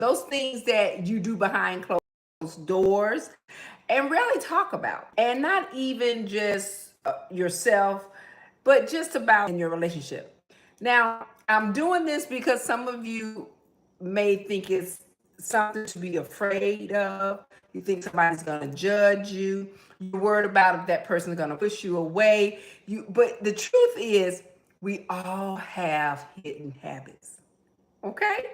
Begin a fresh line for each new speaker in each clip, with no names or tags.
those things that you do behind closed doors and really talk about, and not even just yourself, but just about in your relationship. Now, I'm doing this because some of you may think it's something to be afraid of. You think somebody's going to judge you. You're worried about if that person's going to push you away. But the truth is, we all have hidden habits. Okay?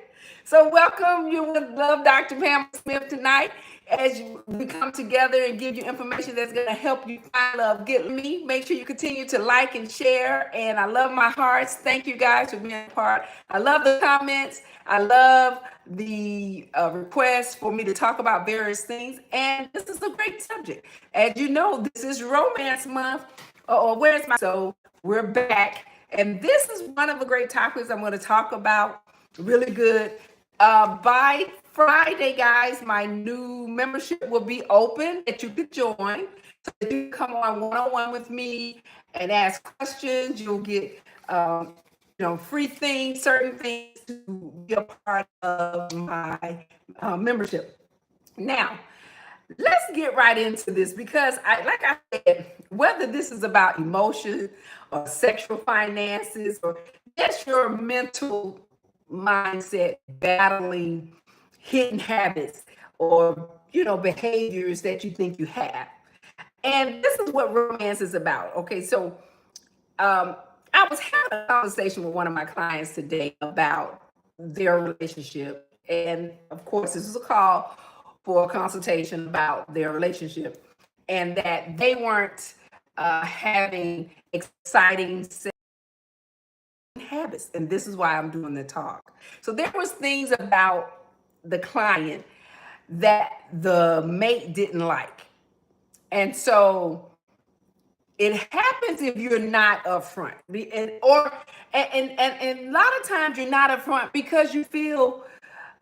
So welcome. You would love Dr. Pamela Smith tonight as we come together and give you information that's going to help you find love. Get me. Make sure you continue to like and share. And I love my hearts. Thank you guys for being a part. I love the comments. I love the requests for me to talk about various things. And this is a great subject. As you know, this is Romance Month. Or where's my... So we're back. And this is one of the great topics I'm going to talk about. Really good. By Friday, guys, my new membership will be open that you could join. So you can come on one-on-one with me and ask questions. You'll get free things, certain things to be a part of my membership. Now, let's get right into this because like I said, whether this is about emotion or sexual finances or just your mental mindset battling hidden habits or behaviors that you think you have, and this is what romance is about. Okay, so I was having a conversation with one of my clients today about their relationship, and of course this is a call for a consultation about their relationship, and that they weren't having exciting habits, and this is why I'm doing the talk. So there was things about the client that the mate didn't like, and so it happens if you're not upfront, and a lot of times you're not upfront because you feel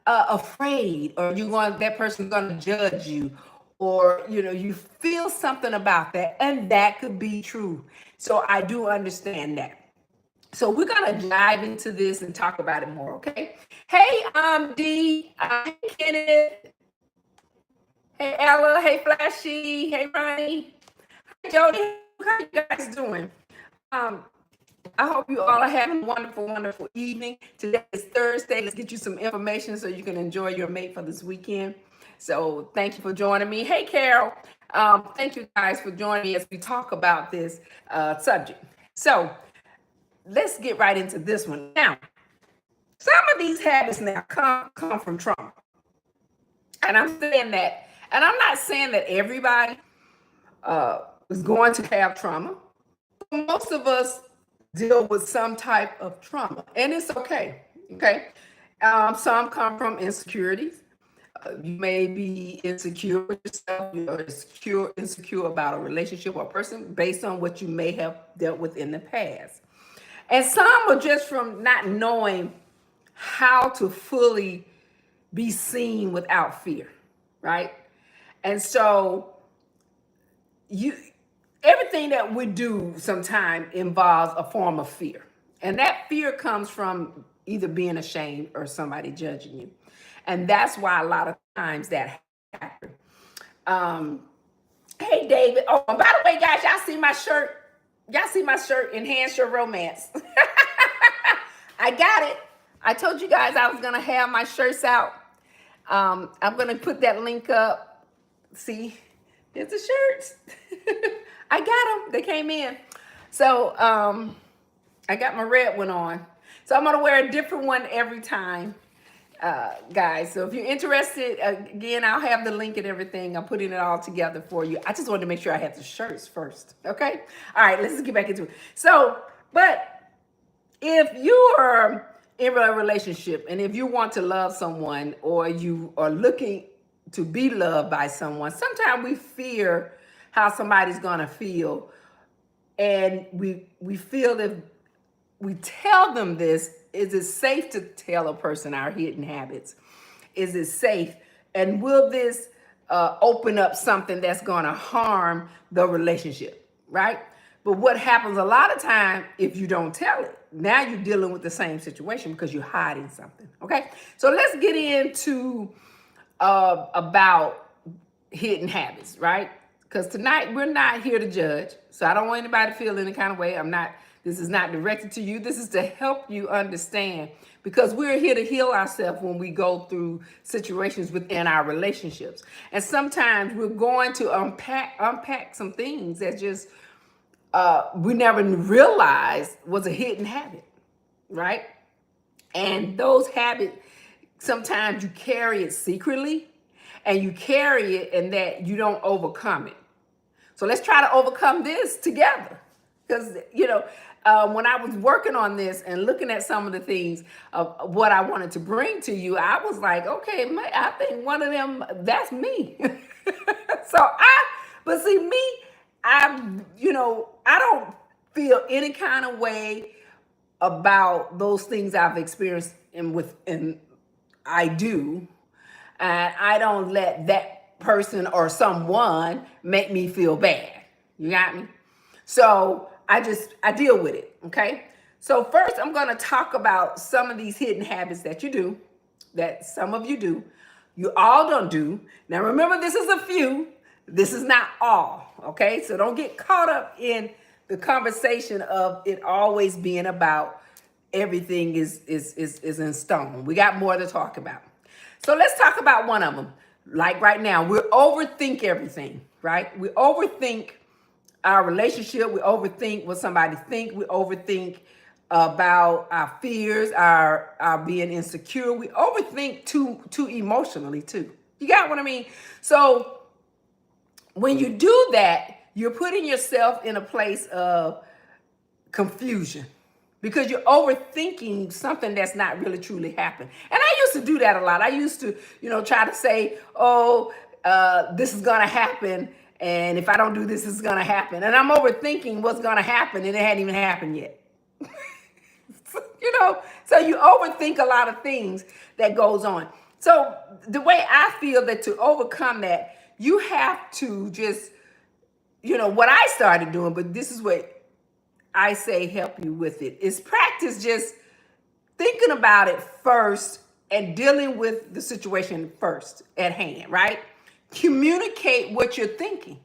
afraid, or you want that person's going to judge you, or you feel something about that, and that could be true. So I do understand that. So we're gonna dive into this and talk about it more, okay? Hey, D, hey Kenneth, hey Ella, hey Flashy, hey Ronnie, hey Jody, how you guys doing? I hope you all are having a wonderful, wonderful evening. Today is Thursday. Let's get you some information so you can enjoy your mate for this weekend. So thank you for joining me. Hey, Carol. Thank you guys for joining me as we talk about this subject. So let's get right into this one. Now, some of these habits now come from trauma. And I'm saying that, and I'm not saying that everybody is going to have trauma. Most of us deal with some type of trauma, and it's okay. Okay, some come from insecurities. You may be insecure with yourself. You're insecure about a relationship or a person based on what you may have dealt with in the past, and some are just from not knowing how to fully be seen without fear, right? And so everything that we do sometimes involves a form of fear. And that fear comes from either being ashamed or somebody judging you. And that's why a lot of times that happens. Hey, David. Oh, and by the way, guys, y'all see my shirt? Y'all see my shirt, Enhance Your Romance. I got it. I told you guys I was going to have my shirts out. I'm going to put that link up. See, there's the shirts. I got them. They came in. So I got my red one on. So I'm going to wear a different one every time, guys. So if you're interested, again, I'll have the link and everything. I'm putting it all together for you. I just wanted to make sure I had the shirts first. Okay? All right, let's get back into it. So, but if you are in a relationship and if you want to love someone or you are looking to be loved by someone, sometimes we fear how somebody's going to feel. And we feel if we tell them this, is it safe to tell a person our hidden habits? Is it safe? And will this open up something that's going to harm the relationship, right? But what happens a lot of time if you don't tell it, now you're dealing with the same situation because you're hiding something. Okay, so let's get into about hidden habits, right? Because tonight we're not here to judge, so I don't want anybody to feel any kind of way. This is not directed to you. This is to help you understand, because we're here to heal ourselves when we go through situations within our relationships. And sometimes we're going to unpack some things that just we never realized was a hidden habit, right? And those habits, sometimes you carry it secretly, and you carry it and that you don't overcome it. So let's try to overcome this together. Because, when I was working on this and looking at some of the things of what I wanted to bring to you, I was like, okay, I think one of them, that's me. But see, me, I don't feel any kind of way about those things I've experienced and I do. And I don't let that person or someone make me feel bad. You got me? So I deal with it, okay? So first I'm going to talk about some of these hidden habits that you do, that some of you do, you all don't do. Now remember, this is a few, this is not all, okay? So don't get caught up in the conversation of it always being about everything is in stone. We got more to talk about. So let's talk about one of them. Like right now, we overthink everything, right? We overthink our relationship. We overthink what somebody think. We overthink about our fears, our being insecure. We overthink too emotionally too. You got what I mean? So when you do that, you're putting yourself in a place of confusion, because you're overthinking something that's not really truly happened. And I used to do that a lot. I used to, try to say, this is going to happen. And if I don't do this, this is going to happen. And I'm overthinking what's going to happen, and it hadn't even happened yet. So you overthink a lot of things that goes on. So the way I feel that to overcome that, you have to just, what I started doing, but this is what I say help you with it, is practice just thinking about it first and dealing with the situation first at hand, right? Communicate what you're thinking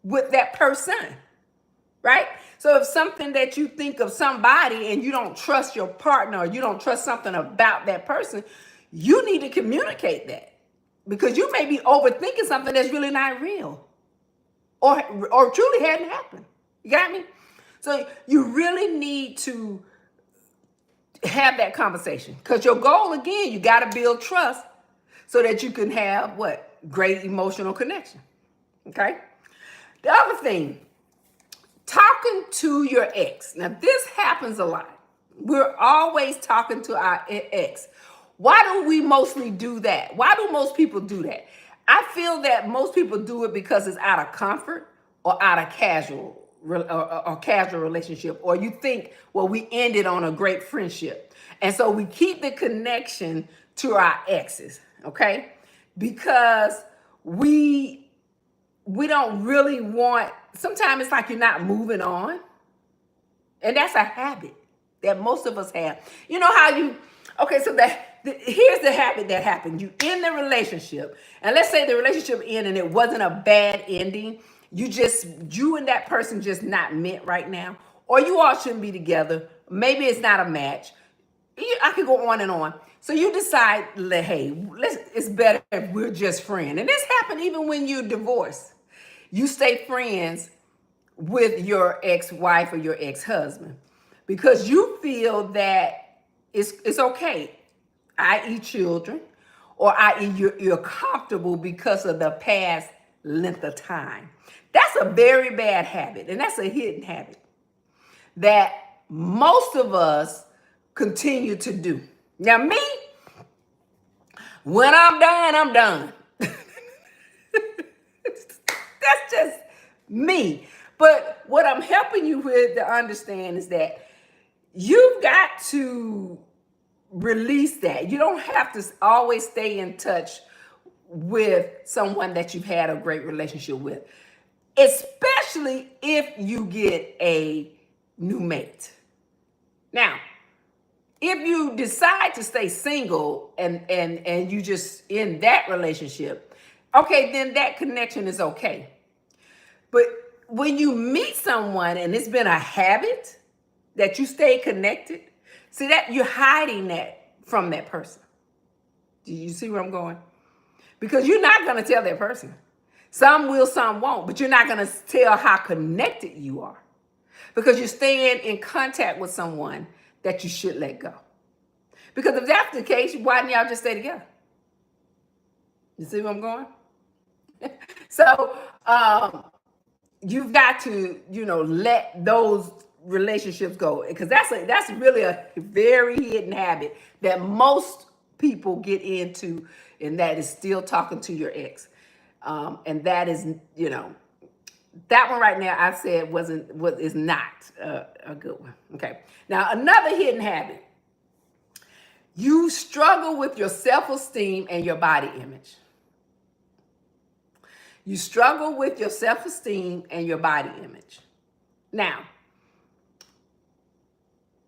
with that person, right? So if something that you think of somebody and you don't trust your partner, or you don't trust something about that person, you need to communicate that, because you may be overthinking something that's really not real or truly hadn't happened. You got me? So you really need to have that conversation, because your goal, again, you got to build trust so that you can have what? Great emotional connection. Okay. The other thing, talking to your ex. Now this happens a lot. We're always talking to our ex. Why do we mostly do that? Why do most people do that? I feel that most people do it because it's out of comfort or out of casual relationship, or you think, well, we ended on a great friendship, and so we keep the connection to our exes, okay? Because we don't really want. Sometimes it's like you're not moving on, and that's a habit that most of us have. You know how you? Okay, so here's the habit that happened. You end the relationship, and let's say the relationship ended and it wasn't a bad ending. You and that person just not meant right now, or you all shouldn't be together. Maybe it's not a match. I could go on and on. So you decide, hey, it's better if we're just friends. And this happened even when you're divorced. You stay friends with your ex-wife or your ex-husband because you feel that it's okay, i.e. children, or i.e. you're comfortable because of the past length of time. That's a very bad habit, and that's a hidden habit that most of us continue to do. Now, me, when I'm done, I'm done. That's just me. But what I'm helping you with to understand is that you've got to release that. You don't have to always stay in touch with someone that you've had a great relationship with, especially especially if you get a new mate. Now, if you decide to stay single and you just in that relationship, okay, then that connection is okay. But when you meet someone and it's been a habit that you stay connected, see that you're hiding that from that person. Do you see where I'm going? Because you're not going to tell that person. Some will, some won't, but you're not going to tell how connected you are because you're staying in contact with someone that you should let go. Because if that's the case, why didn't y'all just stay together? You see where I'm going? So you've got to, let those relationships go, because that's really a very hidden habit that most people get into, and that is still talking to your ex. And that is, that one right now I said is not a good one. Okay. Now another hidden habit. You struggle with your self-esteem and your body image. You struggle with your self-esteem and your body image. Now,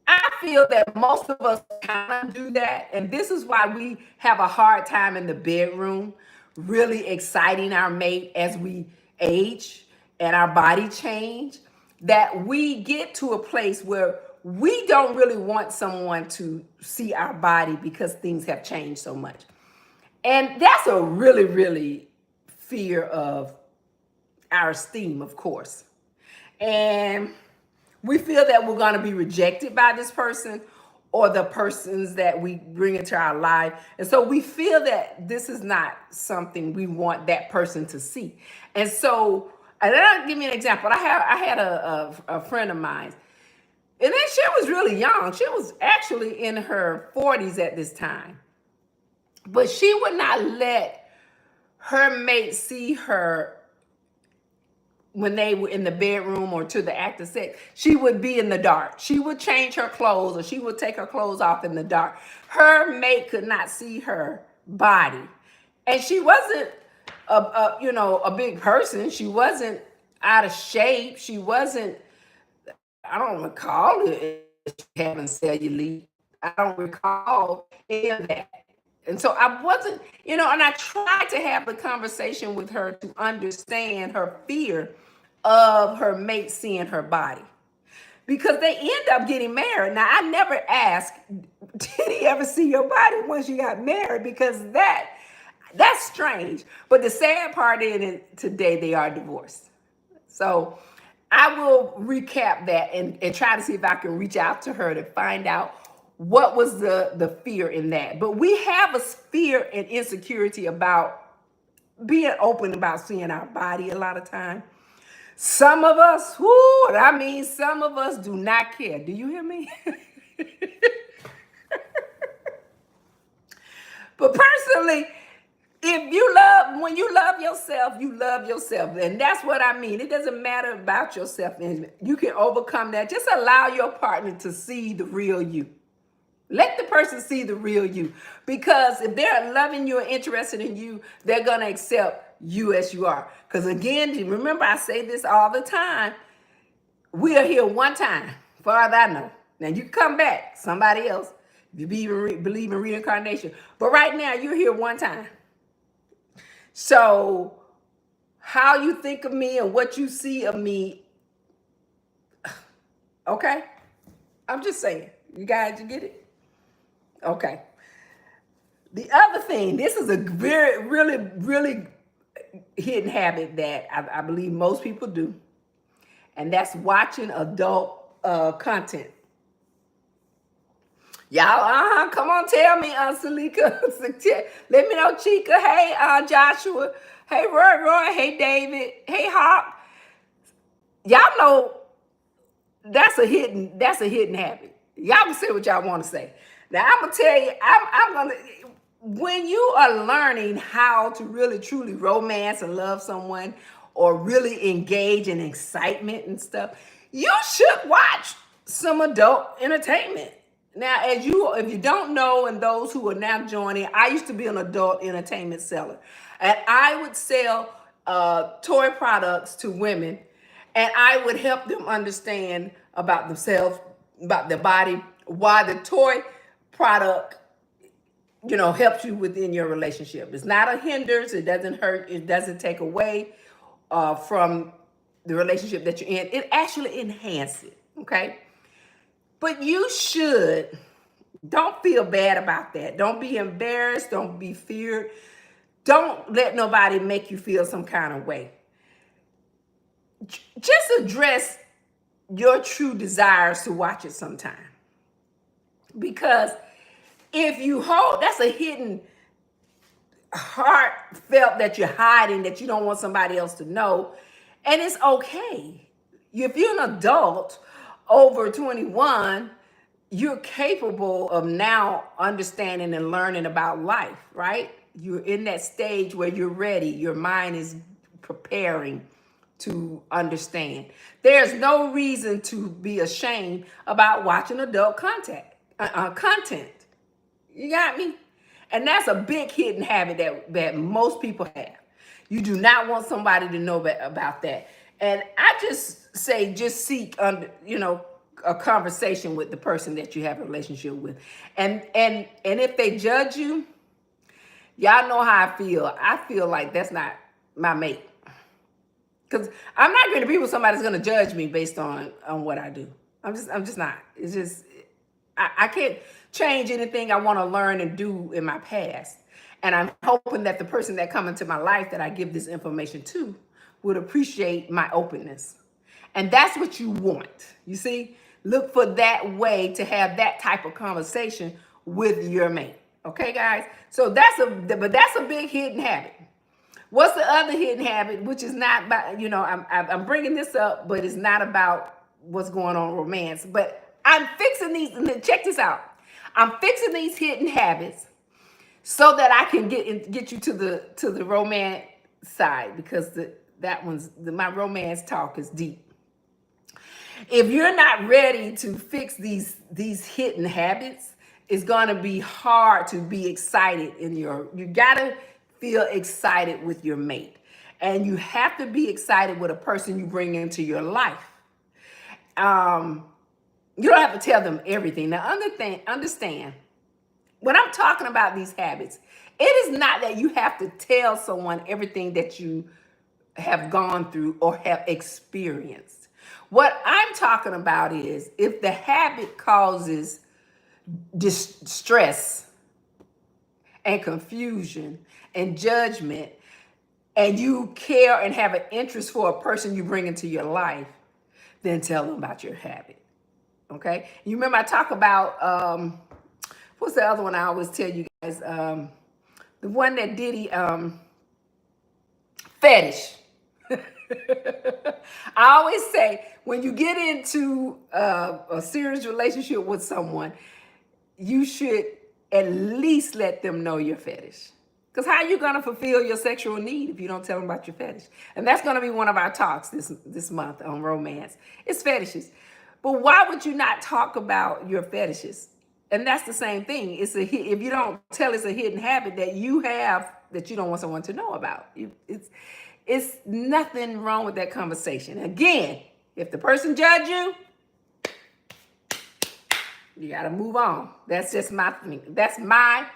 I feel that most of us kind of do that, and this is why we have a hard time in the bedroom really exciting our mate as we age and our body change, that we get to a place where we don't really want someone to see our body because things have changed so much. And that's a really, really fear of our esteem, of course. And we feel that we're going to be rejected by this person or the persons that we bring into our life. And so we feel that this is not something we want that person to see. And so, and I'll give you an example. I had a friend of mine, and then she was really young. She was actually in her 40s at this time. But she would not let her mate see her when they were in the bedroom or to the act of sex. She would be in the dark. She would change her clothes, or she would take her clothes off in the dark. Her mate could not see her body. And she wasn't a big person. She wasn't out of shape. She wasn't, I don't recall it having cellulite. I don't recall any of that. And so I wasn't, and I tried to have the conversation with her to understand her fear of her mate seeing her body, because they end up getting married. Now, I never asked, did he ever see your body once you got married? Because that's strange. But the sad part is today they are divorced. So I will recap that and try to see if I can reach out to her to find out what was the fear in that. But we have a fear and insecurity about being open about seeing our body a lot of time. Some of us, some of us do not care. Do you hear me? But personally, when you love yourself, you love yourself. And that's what I mean. It doesn't matter about your self-image. You can overcome that. Just allow your partner to see the real you. Let the person see the real you. Because if they're loving you and interested in you, they're going to accept you as you are. Because again, remember I say this all the time. We are here one time, far as I know. Now you can come back, somebody else, if you believe in reincarnation. But right now, you're here one time. So how you think of me and what you see of me, okay? I'm just saying. You guys, you get it? Okay. The other thing, this is a very, really, really hidden habit that I believe most people do, and that's watching adult content. Y'all, come on, tell me, Salika. Let me know, Chica. Hey, Joshua. Hey, Roy. Hey, David. Hey, Hop. Y'all know that's a hidden habit. Y'all can say what y'all want to say. Now, I'm going to tell you, I'm going to, when you are learning how to really, truly romance and love someone, or really engage in excitement and stuff, you should watch some adult entertainment. Now, if you don't know, and those who are now joining, I used to be an adult entertainment seller. And I would sell toy products to women. And I would help them understand about themselves, about their body, why the toy product, helps you within your relationship. It's not a hindrance. It doesn't hurt. It doesn't take away from the relationship that you're in. It actually enhances it. Okay. But you should, don't feel bad about that. Don't be embarrassed. Don't be feared. Don't let nobody make you feel some kind of way. Just address your true desires to watch it sometime. Because if you hold, that's a hidden heartfelt that you're hiding, that you don't want somebody else to know. And it's okay. If you're an adult over 21, you're capable of now understanding and learning about life, right? You're in that stage where you're ready. Your mind is preparing to understand. There's no reason to be ashamed about watching adult content. You got me? And that's a big hidden habit that most people have. You do not want somebody to know about that. And I just say, just seek a conversation with the person that you have a relationship with. And if they judge you, y'all know how I feel. I feel like that's not my mate. Because I'm not going to be with somebody that's going to judge me based on what I do. I'm just not. It's just, I can't change anything I want to learn and do in my past. And I'm hoping that the person that come into my life that I give this information to would appreciate my openness. And that's what you want. You see, look for that way to have that type of conversation with your mate. Okay, guys? So that's a big hidden habit. What's the other hidden habit, which is not about, I'm bringing this up, but it's not about what's going on in romance. But I'm fixing these, and check this out. I'm fixing these hidden habits so that I can get you to the romance side, because my romance talk is deep. If you're not ready to fix these hidden habits, it's gonna be hard to be excited you gotta feel excited with your mate. And you have to be excited with a person you bring into your life. You don't have to tell them everything. Now, understand, when I'm talking about these habits, it is not that you have to tell someone everything that you have gone through or have experienced. What I'm talking about is if the habit causes distress and confusion and judgment, and you care and have an interest for a person you bring into your life, then tell them about your habit. Okay? You remember I talk about, what's the other one I always tell you guys? The one that Diddy, fetish. I always say, when you get into a serious relationship with someone, you should at least let them know your fetish. Because how are you going to fulfill your sexual need if you don't tell them about your fetish? And that's going to be one of our talks this month on romance. It's fetishes. But why would you not talk about your fetishes? And that's the same thing. If you don't tell, it's a hidden habit that you have that you don't want someone to know about. It's nothing wrong with that conversation. Again, if the person judge you, you got to move on. That's just my thing. That's my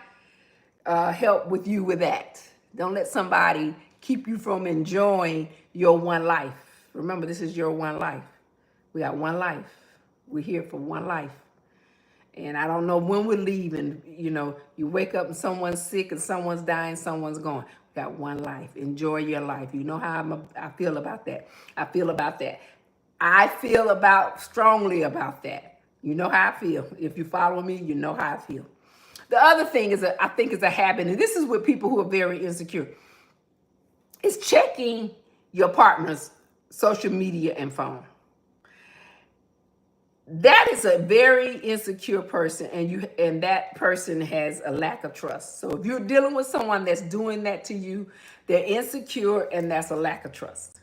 help with you with that. Don't let somebody keep you from enjoying your one life. Remember, this is your one life. We got one life. We're here for one life. And I don't know when we're leaving. You wake up and someone's sick and someone's dying, someone's gone. We got one life. Enjoy your life. You know how I feel about that. I feel strongly about that. You know how I feel. If you follow me, you know how I feel. The other thing I think is a habit, and this is with people who are very insecure, is checking your partner's social media and phone. That is a very insecure person, and that person has a lack of trust. So if you're dealing with someone that's doing that to you, they're insecure, and that's a lack of trust.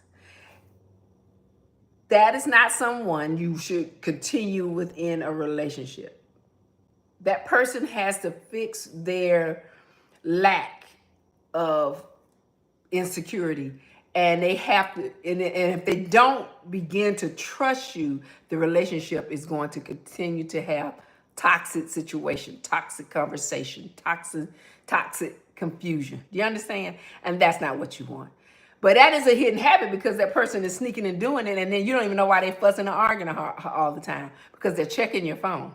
That is not someone you should continue within a relationship. That person has to fix their lack of insecurity And they have to, and if they don't begin to trust you, the relationship is going to continue to have toxic situation, toxic conversation, toxic confusion. Do you understand? And that's not what you want. But that is a hidden habit because that person is sneaking and doing it, and then you don't even know why they're fussing and arguing all the time because they're checking your phone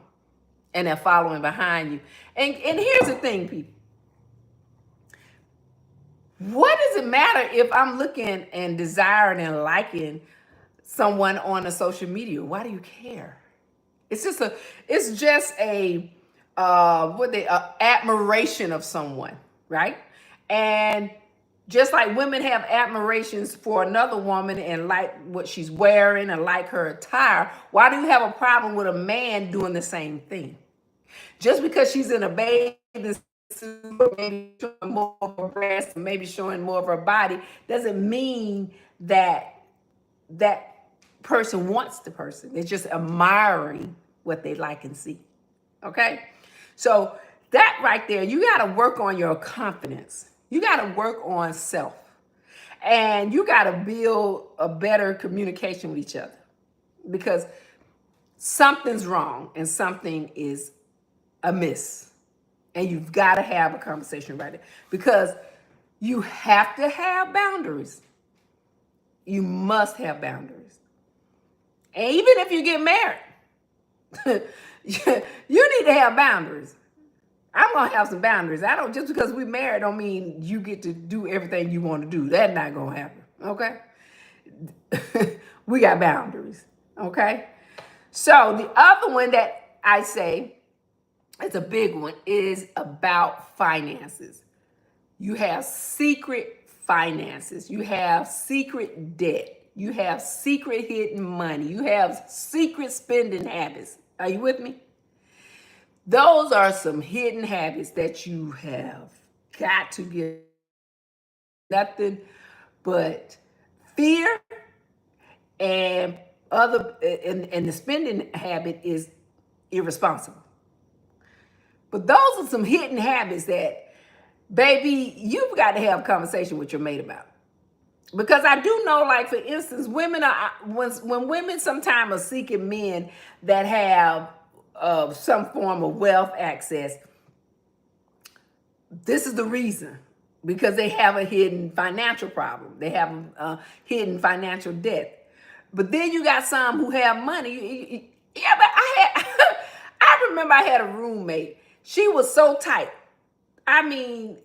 and they're following behind you. And here's the thing, people. What does it matter if I'm looking and desiring and liking someone on a social media? Why do you care? It's just a admiration of someone, right? And just like women have admirations for another woman and like what she's wearing and like her attire, why do you have a problem with a man doing the same thing? Just because she's in a bathing suit, maybe showing more of her breasts, maybe showing more of her body, doesn't mean that that person wants the person. They're just admiring what they like and see. Okay? So that right there, you got to work on your confidence. You got to work on self. And you got to build a better communication with each other because something's wrong and something is amiss. And you've got to have a conversation about it because you have to have boundaries. You must have boundaries. And even if you get married, you need to have boundaries. I'm going to have some boundaries. I don't, just because we're married don't mean you get to do everything you want to do. That's not going to happen. Okay? We got boundaries. Okay? So the other one that I say, it's a big one, is about finances. You have secret finances. You have secret debt. You have secret hidden money. You have secret spending habits. Are you with me? Those are some hidden habits that you have got to get. Nothing but fear and and the spending habit is irresponsible. But those are some hidden habits that, baby, you've got to have a conversation with your mate about. Because I do know, like, for instance, women are, when women sometimes are seeking men that have some form of wealth access, this is the reason. Because they have a hidden financial problem. They have a hidden financial debt. But then you got some who have money. Yeah, but I remember I had a roommate. She was so tight. I mean,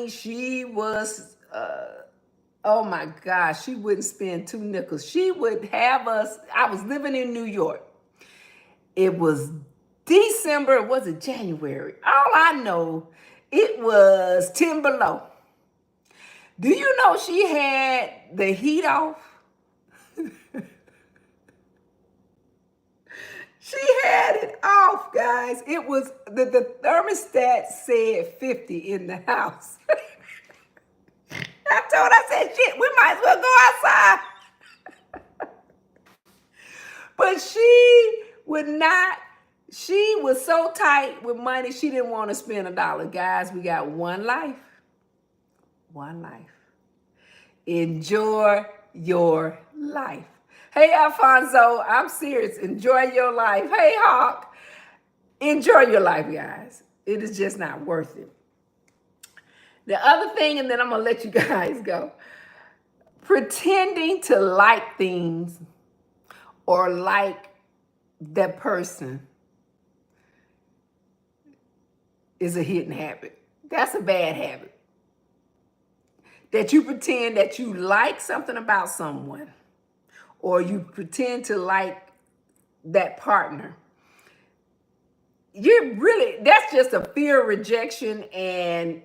she was, oh my gosh, she wouldn't spend 2 nickels. She would have us, I was living in New York. It was December, was it January? All I know, it was 10 below. Do you know she had the heat off? She had it off, guys. It was, the thermostat said 50 in the house. I said, shit, we might as well go outside. But she would not, she was so tight with money, she didn't want to spend $1. Guys, we got one life. One life. Enjoy your life. Hey, Alfonso, I'm serious. Enjoy your life. Hey, Hawk, enjoy your life, guys. It is just not worth it. The other thing, and then I'm going to let you guys go. Pretending to like things or like that person is a hidden habit. That's a bad habit. That you pretend that you like something about someone or you pretend to like that partner. You're really, that's just a fear of rejection. And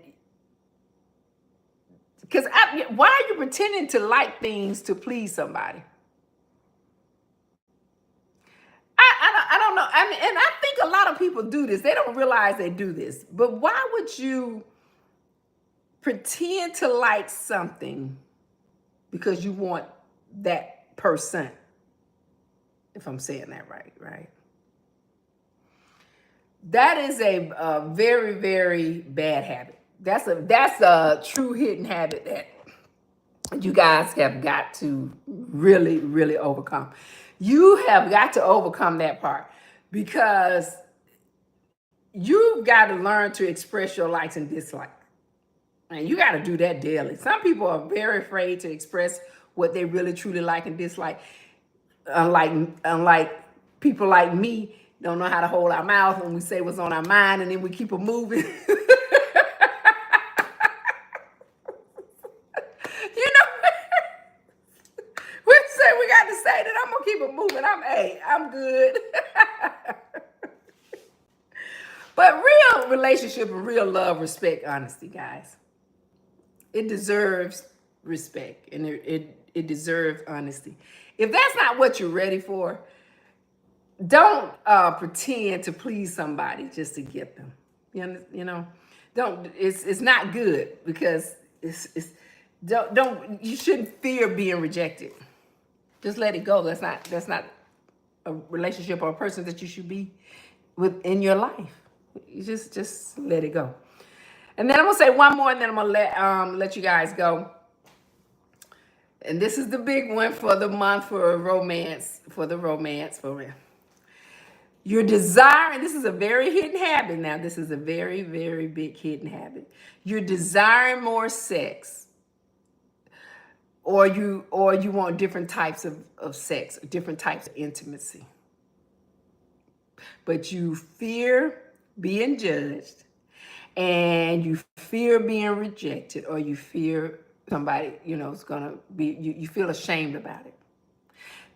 because why are you pretending to like things to please somebody? I don't know. I mean, and I think a lot of people do this. They don't realize they do this. But why would you pretend to like something because you want that person? If I'm saying that right? That is a very, very bad habit. That's a true hidden habit that you guys have got to really, really overcome. You have got to overcome that part because you've got to learn to express your likes and dislikes. And you got to do that daily. Some people are very afraid to express what they really truly like and dislike. Unlike people like me, don't know how to hold our mouth when we say what's on our mind, and then we keep it moving. You know, we say we got to say that I'm gonna keep it moving. I'm good. But real relationship and real love, respect, honesty, guys. It deserves respect and it deserves honesty. If that's not what you're ready for, don't pretend to please somebody just to get them. You know, don't. It's not good because it's don't you shouldn't fear being rejected. Just let it go. That's not a relationship or a person that you should be with in your life. You just let it go. And then I'm gonna say one more, and then I'm gonna let you guys go. And this is the big one for the month for romance. Your desire, and this is a very hidden habit now. This is a very, very big hidden habit. You're desiring more sex, or you want different types of sex, different types of intimacy. But you fear being judged, and you fear being rejected, or you fear somebody, is gonna be, you feel ashamed about it.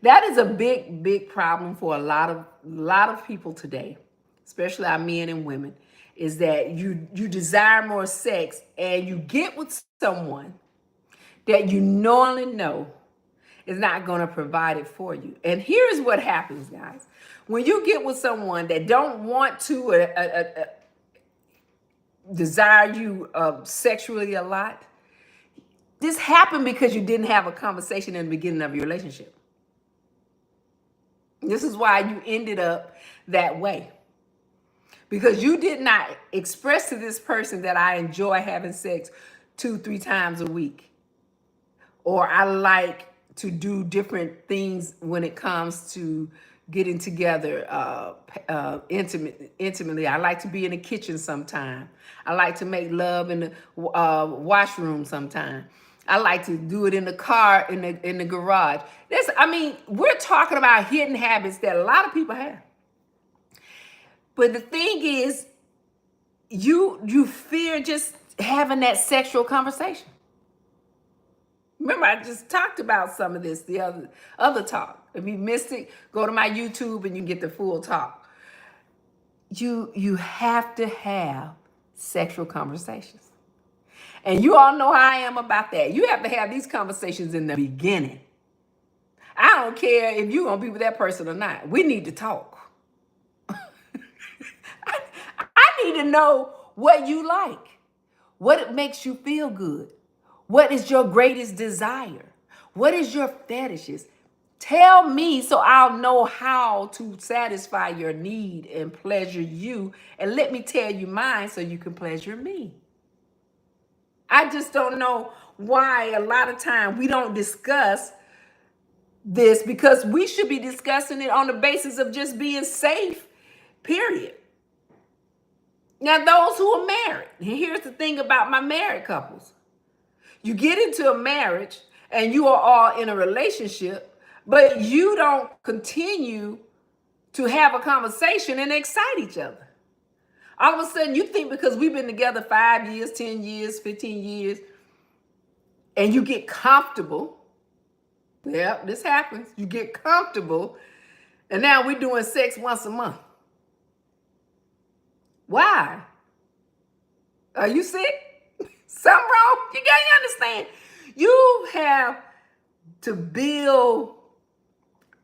That is a big, big problem for a lot of people today, especially our men and women, is that you desire more sex and you get with someone that you knowingly know is not going to provide it for you. And here's what happens, guys. When you get with someone that don't want to desire you sexually a lot, this happened because you didn't have a conversation in the beginning of your relationship. This is why you ended up that way. Because you did not express to this person that I enjoy having sex 2-3 times a week. Or I like to do different things when it comes to getting together intimately. I like to be in the kitchen sometime. I like to make love in the washroom sometime. I like to do it in the car, in the garage. We're talking about hidden habits that a lot of people have. But the thing is, you fear just having that sexual conversation. Remember, I just talked about some of this, the other talk. If you missed it, go to my YouTube and you get the full talk. You have to have sexual conversations. And you all know how I am about that. You have to have these conversations in the beginning. I don't care if you're going to be with that person or not. We need to talk. I need to know what you like, what makes you feel good, what is your greatest desire, what is your fetishes. Tell me so I'll know how to satisfy your need and pleasure you, and let me tell you mine so you can pleasure me. I just don't know why a lot of time we don't discuss this, because we should be discussing it on the basis of just being safe, period. Now, those who are married, and here's the thing about my married couples. You get into a marriage and you are all in a relationship, but you don't continue to have a conversation and excite each other. All of a sudden, you think because we've been together 5 years, 10 years, 15 years, and you get comfortable. Yeah, this happens. You get comfortable, and now we're doing sex once a month. Why? Are you sick? Something wrong? You gotta understand. You have to build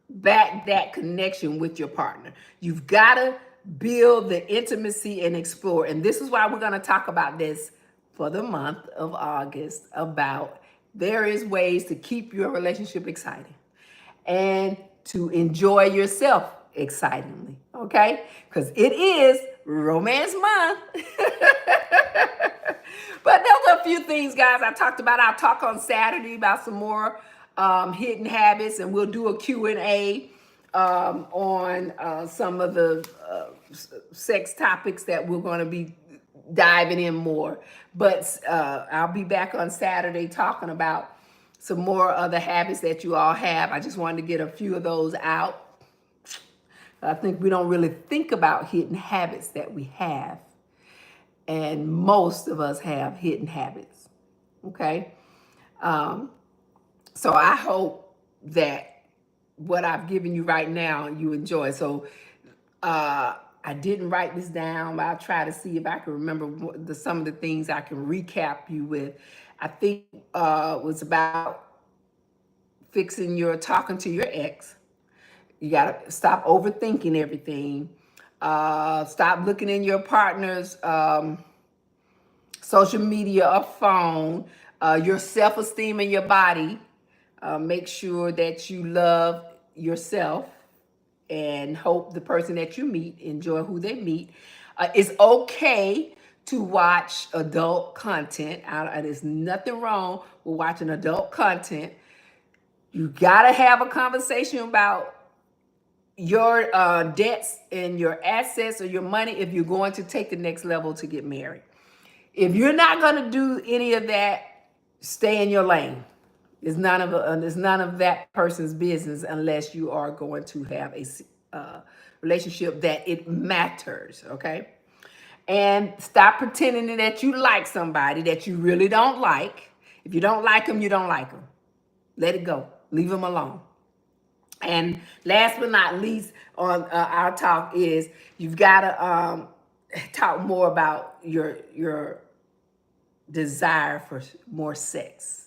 back that connection with your partner. You've got to build the intimacy and explore. And this is why we're going to talk about this for the month of August, about there is ways to keep your relationship exciting and to enjoy yourself excitingly, okay? Because it is romance month. But those are a few things, guys, I talked about. I'll talk on Saturday about some more hidden habits, and we'll do a Q&A on some of the sex topics that we're going to be diving in more. But I'll be back on Saturday talking about some more other habits that you all have. I just wanted to get a few of those out. I think we don't really think about hidden habits that we have. And most of us have hidden habits. Okay? So I hope that what I've given you right now, you enjoy. So I didn't write this down, but I'll try to see if I can remember some of the things I can recap you with. I think was about talking to your ex. You got to stop overthinking everything. Stop looking in your partner's social media or phone. Your self-esteem in your body. Make sure that you love yourself and hope the person that you meet, enjoy who they meet. It's okay to watch adult content. There's nothing wrong with watching adult content. You got to have a conversation about your debts and your assets or your money if you're going to take the next level to get married. If you're not going to do any of that, stay in your lane. It's none of that person's business unless you are going to have a relationship that it matters, okay? And stop pretending that you like somebody that you really don't like. If you don't like them, you don't like them. Let it go. Leave them alone. And last but not least on our talk is you've got to talk more about your desire for more sex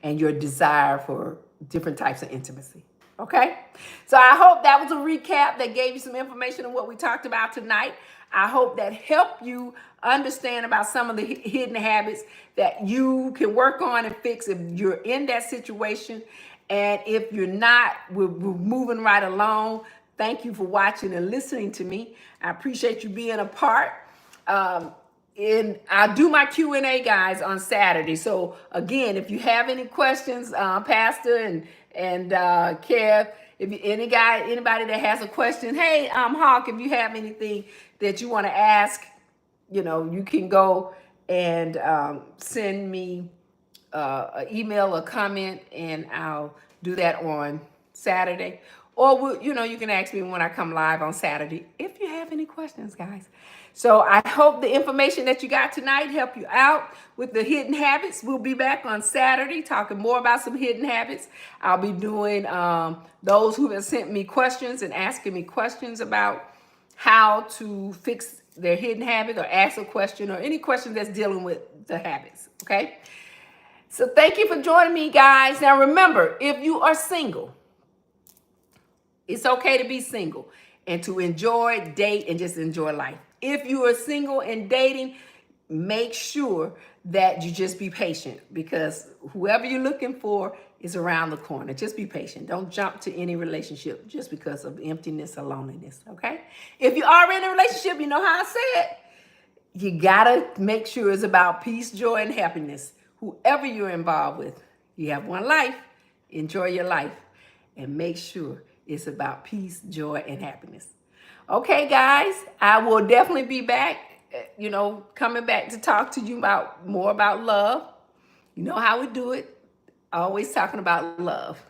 and your desire for different types of intimacy. Okay? So I hope that was a recap that gave you some information on what we talked about tonight. I hope that helped you understand about some of the hidden habits that you can work on and fix if you're in that situation. And if you're not, we're moving right along. Thank you for watching and listening to me. I appreciate you being a part. And I'll do my Q&A, guys, on Saturday. So again, if you have any questions, Pastor and Kev, if you, anybody that has a question, hey, Hawk, if you have anything that you want to ask, you can go and send me an email or comment, and I'll do that on Saturday. Or you can ask me when I come live on Saturday if you have any questions, guys. So I hope the information that you got tonight helped you out with the hidden habits. We'll be back on Saturday talking more about some hidden habits. I'll be doing those who have sent me questions and asking me questions about how to fix their hidden habit, or ask a question, or any question that's dealing with the habits, okay? So thank you for joining me, guys. Now remember, if you are single, it's okay to be single and to enjoy, date, and just enjoy life. If you are single and dating, make sure that you just be patient, because whoever you're looking for is around the corner. Just be patient. Don't jump to any relationship just because of emptiness or loneliness, okay? If you are in a relationship, you know how I say it. You got to make sure it's about peace, joy, and happiness. Whoever you're involved with, you have one life. Enjoy your life and make sure it's about peace, joy, and happiness. Okay, guys, I will definitely be back, coming back to talk to you more about love. You know how we do it. Always talking about love.